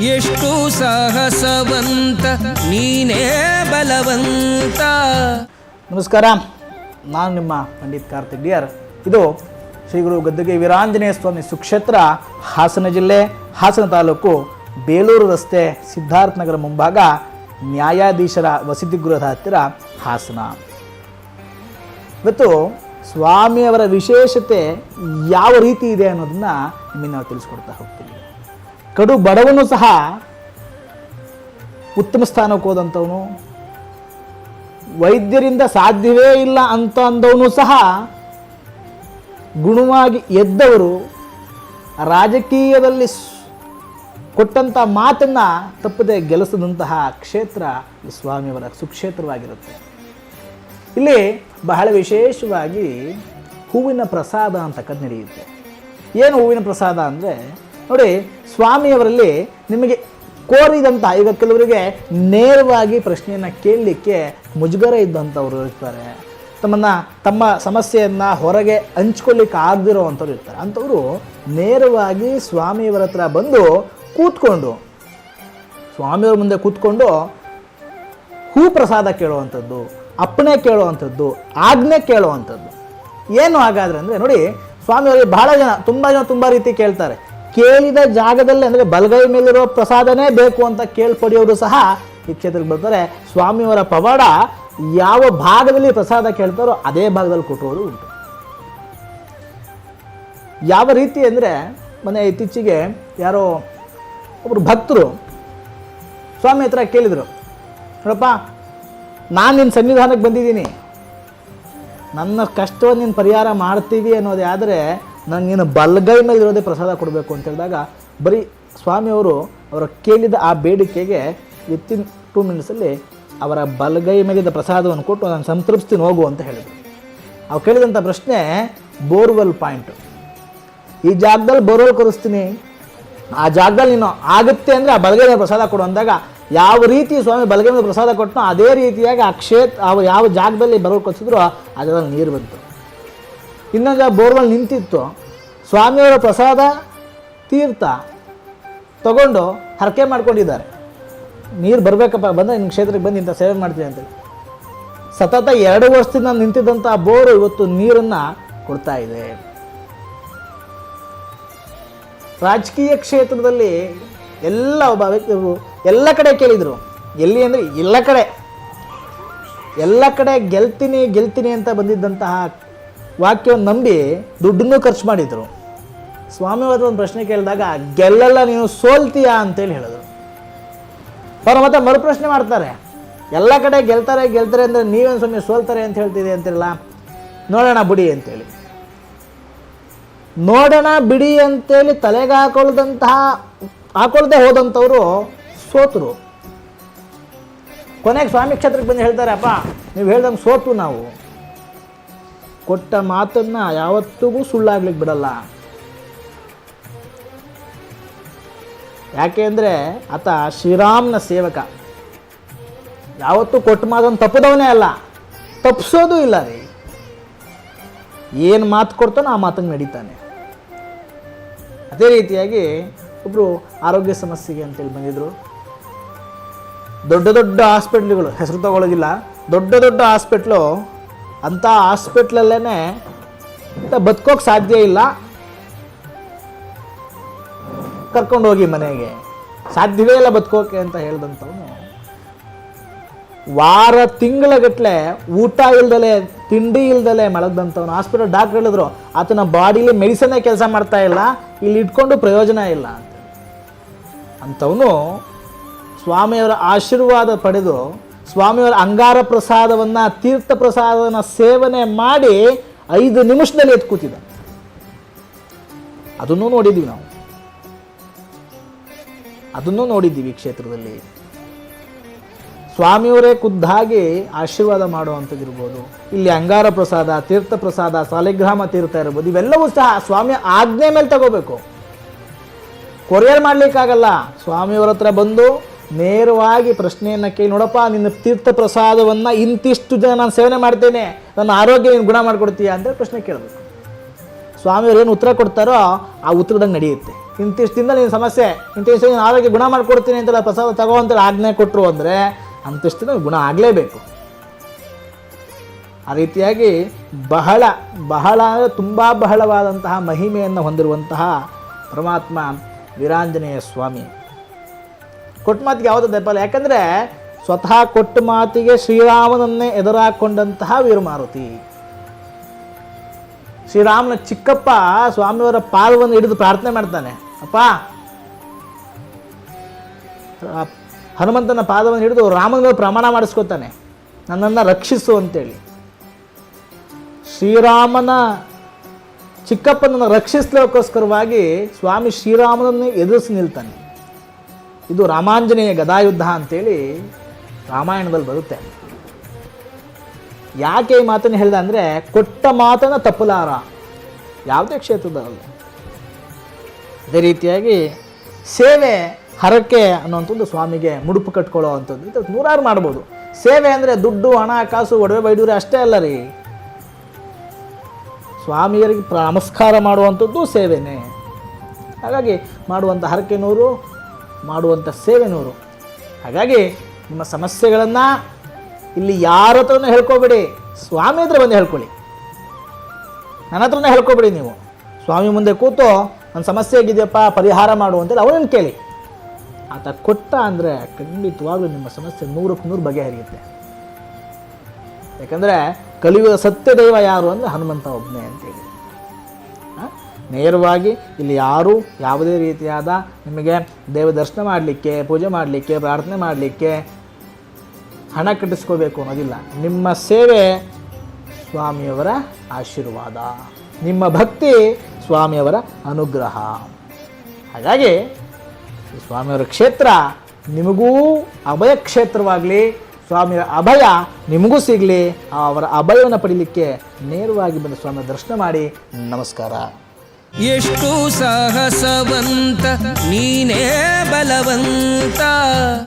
ಎಷ್ಟು ಸಾಹಸವಂತ ನೀನೇ ಬಲವಂತ. ನಮಸ್ಕಾರ, ನಾನು ನಿಮ್ಮ ಪಂಡಿತ್ ಕಾರ್ತಿಕ್ ಡಿಯರ್. ಇದು ಶ್ರೀ ಗುರು ಗದ್ದುಗೆ ವೀರಾಂಜನೇಯ ಸ್ವಾಮಿ ಸುಕ್ಷೇತ್ರ, ಹಾಸನ ಜಿಲ್ಲೆ, ಹಾಸನ ತಾಲೂಕು, ಬೇಲೂರು ರಸ್ತೆ, ಸಿದ್ಧಾರ್ಥ ನಗರ ಮುಂಭಾಗ, ನ್ಯಾಯಾಧೀಶರ ವಸತಿ ಗೃಹದ ಹತ್ತಿರ, ಹಾಸನ. ಇವತ್ತು ಸ್ವಾಮಿಯವರ ವಿಶೇಷತೆ ಯಾವ ರೀತಿ ಇದೆ ಅನ್ನೋದನ್ನು ನಿಮಗೆ ನಾವು ತಿಳಿಸ್ಕೊಡ್ತಾ ಹೋಗ್ತೀವಿ. ಕಡು ಬಡವನು ಸಹ ಉತ್ತಮ ಸ್ಥಾನಕ್ಕೆ ಹೋದಂಥವನು, ವೈದ್ಯರಿಂದ ಸಾಧ್ಯವೇ ಇಲ್ಲ ಅಂತ ಅಂದವನು ಸಹ ಗುಣವಾಗಿ ಎದ್ದವರು, ರಾಜಕೀಯದಲ್ಲಿ ಕೊಟ್ಟಂಥ ಮಾತನ್ನು ತಪ್ಪದೆ ಗೆಲ್ಲಿಸಿದಂತಹ ಕ್ಷೇತ್ರ ಈ ಸ್ವಾಮಿಯವರ ಸುಕ್ಷೇತ್ರವಾಗಿರುತ್ತೆ. ಇಲ್ಲಿ ಬಹಳ ವಿಶೇಷವಾಗಿ ಹೂವಿನ ಪ್ರಸಾದ ಅಂತಕ್ಕದ್ದು ನಡೆಯುತ್ತೆ. ಏನು ಹೂವಿನ ಪ್ರಸಾದ ಅಂದರೆ ನೋಡಿ, ಸ್ವಾಮಿಯವರಲ್ಲಿ ನಿಮಗೆ ಕೋರಿದಂಥ, ಈಗ ಕೆಲವರಿಗೆ ನೇರವಾಗಿ ಪ್ರಶ್ನೆಯನ್ನು ಕೇಳಲಿಕ್ಕೆ ಮುಜುಗರ ಇದ್ದಂಥವ್ರು ಇರ್ತಾರೆ, ತಮ್ಮ ಸಮಸ್ಯೆಯನ್ನು ಹೊರಗೆ ಹಂಚ್ಕೊಳ್ಳಿಕ್ಕೆ ಆಗದಿರೋ ಅಂಥವ್ರು ಇರ್ತಾರೆ. ಅಂಥವರು ನೇರವಾಗಿ ಸ್ವಾಮಿಯವರ ಹತ್ರ ಬಂದು ಕೂತ್ಕೊಂಡು, ಸ್ವಾಮಿಯವ್ರ ಮುಂದೆ ಕೂತ್ಕೊಂಡು ಹೂ ಪ್ರಸಾದ ಕೇಳುವಂಥದ್ದು, ಅಪ್ಪಣೆ ಕೇಳುವಂಥದ್ದು, ಆಜ್ಞೆ ಕೇಳುವಂಥದ್ದು. ಏನು ಹಾಗಾದರೆ ಅಂದರೆ ನೋಡಿ, ಸ್ವಾಮಿಯವರಿಗೆ ಬಹಳ ಜನ ತುಂಬ ರೀತಿ ಕೇಳ್ತಾರೆ. ಕೇಳಿದ ಜಾಗದಲ್ಲಿ ಅಂದರೆ ಬಲಗೈ ಮೇಲಿರೋ ಪ್ರಸಾದನೇ ಬೇಕು ಅಂತ ಕೇಳ್ಪಡೆಯೋರು ಸಹ ಈ ಕ್ಷೇತ್ರಕ್ಕೆ ಬರ್ತಾರೆ. ಸ್ವಾಮಿಯವರ ಪವಾಡ ಯಾವ ಭಾಗದಲ್ಲಿ ಪ್ರಸಾದ ಕೇಳ್ತಾರೋ ಅದೇ ಭಾಗದಲ್ಲಿ ಕೊಟ್ಟೋರು ಉಂಟು. ಯಾವ ರೀತಿ ಅಂದರೆ, ಮೊನ್ನೆ ಇತ್ತೀಚೆಗೆ ಯಾರೋ ಒಬ್ಬರು ಭಕ್ತರು ಸ್ವಾಮಿ ಹತ್ರ ಕೇಳಿದರು, ನೋಡಪ್ಪ, ನಾನು ನಿನ್ನ ಸನ್ನಿಧಾನಕ್ಕೆ ಬಂದಿದ್ದೀನಿ, ನನ್ನ ಕಷ್ಟವನ್ನು ನೀನು ಪರಿಹಾರ ಮಾಡ್ತೀವಿ ಅನ್ನೋದೇ ಆದರೆ ನಾನು ನೀನು ಬಲಗೈ ಮೇಲೆ ಇರೋದೇ ಪ್ರಸಾದ ಕೊಡಬೇಕು ಅಂತ ಹೇಳಿದಾಗ, ಬರೀ ಸ್ವಾಮಿಯವರು ಅವರ ಕೇಳಿದ ಆ ಬೇಡಿಕೆಗೆ ವಿತಿನ್ 2 ಮಿನಿಟ್ಸಲ್ಲಿ ಅವರ ಬಲಗೈ ಮೇಲಿದ್ದ ಪ್ರಸಾದವನ್ನು ಕೊಟ್ಟು ನಾನು ಸಂತೃಪ್ತಿನ ಹೋಗು ಅಂತ ಹೇಳಿದರು. ಅವ್ರು ಕೇಳಿದಂಥ ಪ್ರಶ್ನೆ ಬೋರ್ವೆಲ್ ಪಾಯಿಂಟು. ಈ ಜಾಗದಲ್ಲಿ ಬೋರ್ವೆಲ್ ಕೊರಿಸ್ತೀನಿ, ಆ ಜಾಗದಲ್ಲಿ ನೀನು ಆಗುತ್ತೆ ಅಂದರೆ ಆ ಬಲಗೈ ಮೇಲೆ ಪ್ರಸಾದ ಕೊಡು ಅಂದಾಗ, ಯಾವ ರೀತಿ ಸ್ವಾಮಿ ಬಲಗೈ ಮೇಲೆ ಪ್ರಸಾದ ಕೊಟ್ಟನೋ ಅದೇ ರೀತಿಯಾಗಿ ಆ ಅವ್ರು ಯಾವ ಜಾಗದಲ್ಲಿ ಬೋರ್ವೆಲ್ ಕೊರಿಸಿದ್ರು ಆ ಜಾಗದಲ್ಲಿ ನೀರು ಬಂತು. ಇನ್ನೊಂದು ಬೋರ್ವೆಲ್ ನಿಂತಿತ್ತು, ಸ್ವಾಮಿಯವರ ಪ್ರಸಾದ ತೀರ್ಥ ತಗೊಂಡು ಹರಕೆ ಮಾಡ್ಕೊಂಡಿದ್ದಾರೆ, ನೀರು ಬರಬೇಕಪ್ಪ, ಬಂದರೆ ನಿಮ್ಮ ಕ್ಷೇತ್ರಕ್ಕೆ ಬಂದು ಇಂಥ ಸೇವೆ ಮಾಡ್ತೀನಿ ಅಂತೇಳಿ. ಸತತ 2 ವರ್ಷದಿಂದ ನಿಂತಿದ್ದಂಥ ಬೋರು ಇವತ್ತು ನೀರನ್ನು ಕೊಡ್ತಾ ಇದೆ. ರಾಜಕೀಯ ಕ್ಷೇತ್ರದಲ್ಲಿ ಎಲ್ಲ ಒಬ್ಬ ವ್ಯಕ್ತಿಗಳು ಎಲ್ಲ ಕಡೆ ಕೇಳಿದರು. ಎಲ್ಲಿ ಅಂದರೆ ಎಲ್ಲ ಕಡೆ ಗೆಲ್ತೀನಿ ಅಂತ ಬಂದಿದ್ದಂತಹ ವಾಕ್ಯವನ್ನು ನಂಬಿ ದುಡ್ಡನ್ನೂ ಖರ್ಚು ಮಾಡಿದರು. ಸ್ವಾಮಿಯವರು ಒಂದು ಪ್ರಶ್ನೆ ಕೇಳಿದಾಗ, ಗೆಲ್ಲಲ್ಲ ನೀನು ಸೋಲ್ತೀಯಾ ಅಂತೇಳಿ ಹೇಳಿದ್ರು. ಅವರು ಮತ್ತೆ ಮರುಪ್ರಶ್ನೆ ಮಾಡ್ತಾರೆ, ಎಲ್ಲ ಕಡೆ ಗೆಲ್ತಾರೆ ಅಂದರೆ ನೀವೇನು ಸ್ವಾಮಿ ಸೋಲ್ತಾರೆ ಅಂತ ಹೇಳ್ತಿದೆ ಅಂತಿರಲ್ಲ, ನೋಡೋಣ ಬಿಡಿ ಅಂತೇಳಿ ತಲೆಗೆ ಹಾಕೊಳ್ದೆ ಹೋದಂಥವರು ಸೋತರು. ಕೊನೆಗೆ ಸ್ವಾಮಿ ಕ್ಷೇತ್ರಕ್ಕೆ ಬಂದು ಹೇಳ್ತಾರೆ, ಅಪ್ಪ ನೀವು ಹೇಳ್ದಂಗೆ ಸೋತು, ನಾವು ಕೊಟ್ಟ ಮಾತನ್ನು ಯಾವತ್ತಿಗೂ ಸುಳ್ಳಾಗ್ಲಿಕ್ಕೆ ಬಿಡಲ್ಲ. ಯಾಕೆ ಅಂದರೆ ಆತ ಶ್ರೀರಾಮನ ಸೇವಕ, ಯಾವತ್ತೂ ಕೊಟ್ಟ ಮಾತನ್ನು ತಪ್ಪದವನೇ ಅಲ್ಲ, ತಪ್ಪಿಸೋದು ಇಲ್ಲ ರೀ. ಏನು ಮಾತು ಕೊಡ್ತಾನೋ ಆ ಮಾತಂಗೆ ನಡೀತಾನೆ. ಅದೇ ರೀತಿಯಾಗಿ ಒಬ್ಬರು ಆರೋಗ್ಯ ಸಮಸ್ಯೆಗೆ ಅಂತೇಳಿ ಬಂದಿದ್ದರು. ದೊಡ್ಡ ಹಾಸ್ಪಿಟ್ಲ್ಗಳು, ಹೆಸರು ತಗೊಳ್ಳೋದಿಲ್ಲ, ದೊಡ್ಡ ಹಾಸ್ಪಿಟ್ಲು, ಅಂಥ ಹಾಸ್ಪಿಟ್ಲಲ್ಲೇ ಬದುಕೋಕೆ ಸಾಧ್ಯ ಇಲ್ಲ, ಕರ್ಕೊಂಡೋಗಿ ಮನೆಗೆ, ಸಾಧ್ಯವೇ ಇಲ್ಲ ಬದುಕೋಕೆ ಅಂತ ಹೇಳಿದಂಥವನು ತಿಂಗಳಗಟ್ಟಲೆ ಊಟ ಇಲ್ದಲೆ ತಿಂಡಿ ಇಲ್ದಲೆ ಮಲಗ್ದಂಥವನು ಹಾಸ್ಪಿಟಲ್ ಡಾಕ್ಟರ್ ಹೇಳಿದ್ರು, ಆತನ ಬಾಡಿಲಿ ಮೆಡಿಸನ್ನೇ ಕೆಲಸ ಮಾಡ್ತಾ ಇಲ್ಲ, ಇಲ್ಲಿ ಇಟ್ಕೊಂಡು ಪ್ರಯೋಜನ ಇಲ್ಲ ಅಂಥವನು ಸ್ವಾಮಿಯವರ ಆಶೀರ್ವಾದ ಪಡೆದು ಸ್ವಾಮಿಯವರ ಅಂಗಾರ ಪ್ರಸಾದವನ್ನು, ತೀರ್ಥ ಪ್ರಸಾದವನ್ನು ಸೇವನೆ ಮಾಡಿ 5 ನಿಮಿಷದಲ್ಲಿ ಎದ್ದು ಕೂತಿದ್ದ. ಅದನ್ನು ನೋಡಿದ್ದೀವಿ ಕ್ಷೇತ್ರದಲ್ಲಿ. ಸ್ವಾಮಿಯವರೇ ಖುದ್ದಾಗಿ ಆಶೀರ್ವಾದ ಮಾಡುವಂಥದ್ದಿರ್ಬೋದು, ಇಲ್ಲಿ ಅಂಗಾರ ಪ್ರಸಾದ, ತೀರ್ಥ ಪ್ರಸಾದ, ಸಾಲಿಗ್ರಾಮ ತೀರ್ಥ ಇರ್ಬೋದು, ಇವೆಲ್ಲವೂ ಸಹ ಸ್ವಾಮಿಯ ಆಜ್ಞೆ ಮೇಲೆ ತಗೋಬೇಕು, ಕೊರಿಯರ್ ಮಾಡಲಿಕ್ಕಾಗಲ್ಲ. ಸ್ವಾಮಿಯವರ ಹತ್ರ ಬಂದು ನೇರವಾಗಿ ಪ್ರಶ್ನೆಯನ್ನು ಕೇಳಿ, ನೋಡಪ್ಪ ನಿನ್ನ ತೀರ್ಥ ಪ್ರಸಾದವನ್ನು ಇಂತಿಷ್ಟು ಜನ ನಾನು ಸೇವನೆ ಮಾಡ್ತೇನೆ, ನನ್ನ ಆರೋಗ್ಯ ನೀನು ಗುಣ ಮಾಡಿಕೊಡ್ತೀಯಾ ಅಂತ ಪ್ರಶ್ನೆ ಕೇಳಬೇಕು. ಸ್ವಾಮಿಯವರು ಏನು ಉತ್ತರ ಕೊಡ್ತಾರೋ ಆ ಉತ್ತರದಂಗೆ ನಡೆಯುತ್ತೆ. ಇಂತಿಷ್ಟು ದಿನ ನಿನ್ನ ಸಮಸ್ಯೆ ಇಂತಿಷ್ಟು ನೀನು ಆರೋಗ್ಯ ಗುಣ ಮಾಡಿಕೊಡ್ತೀನಿ ಅಂತೆಲ್ಲ ಪ್ರಸಾದ ತಗೋ ಅಂತೇಳಿ ಆಜ್ಞೆ ಕೊಟ್ಟರು ಅಂದರೆ ಅಂತಿಷ್ಟು ದಿನ ಗುಣ ಆಗಲೇಬೇಕು. ಆ ರೀತಿಯಾಗಿ ಬಹಳ ಬಹಳ ತುಂಬ ಬಹಳವಾದಂತಹ ಮಹಿಮೆಯನ್ನು ಹೊಂದಿರುವಂತಹ ಪರಮಾತ್ಮ ವೀರಾಂಜನೇಯ ಸ್ವಾಮಿ. ಕೊಟ್ಟ ಮಾತಿಗೆ ಯಾವುದೋ ದೆಪ್ಪಲ್ಲ, ಯಾಕಂದರೆ ಸ್ವತಃ ಕೊಟ್ಟ ಮಾತಿಗೆ ಶ್ರೀರಾಮನನ್ನೇ ಎದುರಾಕೊಂಡಂತಹ ವೀರಮಾರುತಿ. ಶ್ರೀರಾಮನ ಚಿಕ್ಕಪ್ಪ ಸ್ವಾಮಿಯವರ ಪಾದವನ್ನು ಹಿಡಿದು ಪ್ರಾರ್ಥನೆ ಮಾಡ್ತಾನೆ, ಅಪ್ಪ ಹನುಮಂತನ ಪಾದವನ್ನು ಹಿಡಿದು ರಾಮನ ಪ್ರಮಾಣ ಮಾಡಿಸ್ಕೊತಾನೆ, ನನ್ನನ್ನು ರಕ್ಷಿಸು ಅಂತೇಳಿ. ಶ್ರೀರಾಮನ ಚಿಕ್ಕಪ್ಪನನ್ನು ರಕ್ಷಿಸಲಿಕ್ಕೋಸ್ಕರವಾಗಿ ಸ್ವಾಮಿ ಶ್ರೀರಾಮನನ್ನು ಎದುರಿಸಿ ನಿಲ್ತಾನೆ. ಇದು ರಾಮಾಂಜನೇಯ ಗದಾಯುದ್ಧ ಅಂತೇಳಿ ರಾಮಾಯಣದಲ್ಲಿ ಬರುತ್ತೆ. ಯಾಕೆ ಈ ಮಾತನ್ನು ಹೇಳಿದೆ ಅಂದರೆ, ಕೊಟ್ಟ ಮಾತನ್ನು ತಪ್ಪಲಾರ ಯಾವುದೇ ಕ್ಷೇತ್ರದಲ್ಲ. ಅದೇ ರೀತಿಯಾಗಿ ಸೇವೆ ಹರಕೆ ಅನ್ನುವಂಥದ್ದು ಸ್ವಾಮಿಗೆ ಮುಡುಪು ಕಟ್ಕೊಳ್ಳೋ ಅಂಥದ್ದು ಇದು ನೂರಾರು ಮಾಡ್ಬೋದು. ಸೇವೆ ಅಂದರೆ ದುಡ್ಡು ಹಣ ಕಾಸು ಒಡವೆ ಬೈಡೂರೆ ಅಷ್ಟೇ ಅಲ್ಲ ರೀ. ಸ್ವಾಮಿಯರಿಗೆ ನಮಸ್ಕಾರ ಮಾಡುವಂಥದ್ದು ಸೇವೆನೇ. ಹಾಗಾಗಿ ಮಾಡುವಂಥ ಹರಕೆ ನೂರು, ಮಾಡುವಂಥ ಸೇವೆ ನೂರು. ಹಾಗಾಗಿ ನಿಮ್ಮ ಸಮಸ್ಯೆಗಳನ್ನು ಇಲ್ಲಿ ಯಾರ ಹತ್ರನೂ ಹೇಳ್ಕೊಬೇಡಿ, ಸ್ವಾಮಿ ಹತ್ರ ಬಂದು ಹೇಳ್ಕೊಳ್ಳಿ. ನನ್ನ ಹತ್ರನೇ ಹೇಳ್ಕೊಬೇಡಿ. ನೀವು ಸ್ವಾಮಿ ಮುಂದೆ ಕೂತು ನನ್ನ ಸಮಸ್ಯೆ ಆಗಿದೆಯಪ್ಪ ಪರಿಹಾರ ಮಾಡು ಅಂತೇಳಿ ಅವನನ್ನು ಕೇಳಿ. ಆತ ಕೊಟ್ಟ ಅಂದರೆ ಖಂಡಿತವಾಗ್ಲೂ ನಿಮ್ಮ ಸಮಸ್ಯೆ 100ಕ್ಕೆ 100 ಬಗೆಹರಿಯುತ್ತೆ. ಯಾಕಂದರೆ ಕಲಿಯುವ ಸತ್ಯ ದೈವ ಯಾರು ಅಂದರೆ ಹನುಮಂತ ಒಬ್ಬನೇ ಅಂತೇಳಿ. ನೇರವಾಗಿ ಇಲ್ಲಿ ಯಾರೂ ಯಾವುದೇ ರೀತಿಯಾದ ನಿಮಗೆ ದೇವ ದರ್ಶನ ಮಾಡಲಿಕ್ಕೆ, ಪೂಜೆ ಮಾಡಲಿಕ್ಕೆ, ಪ್ರಾರ್ಥನೆ ಮಾಡಲಿಕ್ಕೆ ಹಣ ಕಟ್ಟಿಸ್ಕೋಬೇಕು ಅನ್ನೋದಿಲ್ಲ. ನಿಮ್ಮ ಸೇವೆ ಸ್ವಾಮಿಯವರ ಆಶೀರ್ವಾದ, ನಿಮ್ಮ ಭಕ್ತಿ ಸ್ವಾಮಿಯವರ ಅನುಗ್ರಹ. ಹಾಗಾಗಿ ಈ ಸ್ವಾಮಿಯವರ ಕ್ಷೇತ್ರ ನಿಮಗೂ ಅಭಯ ಕ್ಷೇತ್ರವಾಗಲಿ, ಸ್ವಾಮಿಯ ಅಭಯ ನಿಮಗೂ ಸಿಗಲಿ. ಅವರ ಅಭಯವನ್ನು ಪಡೀಲಿಕ್ಕೆ ನೇರವಾಗಿ ಬಂದು ಸ್ವಾಮಿಯ ದರ್ಶನ ಮಾಡಿ. ನಮಸ್ಕಾರ. ಎಷ್ಟು ಸಾಹಸವಂತ ನೀನೇ ಬಲವಂತ.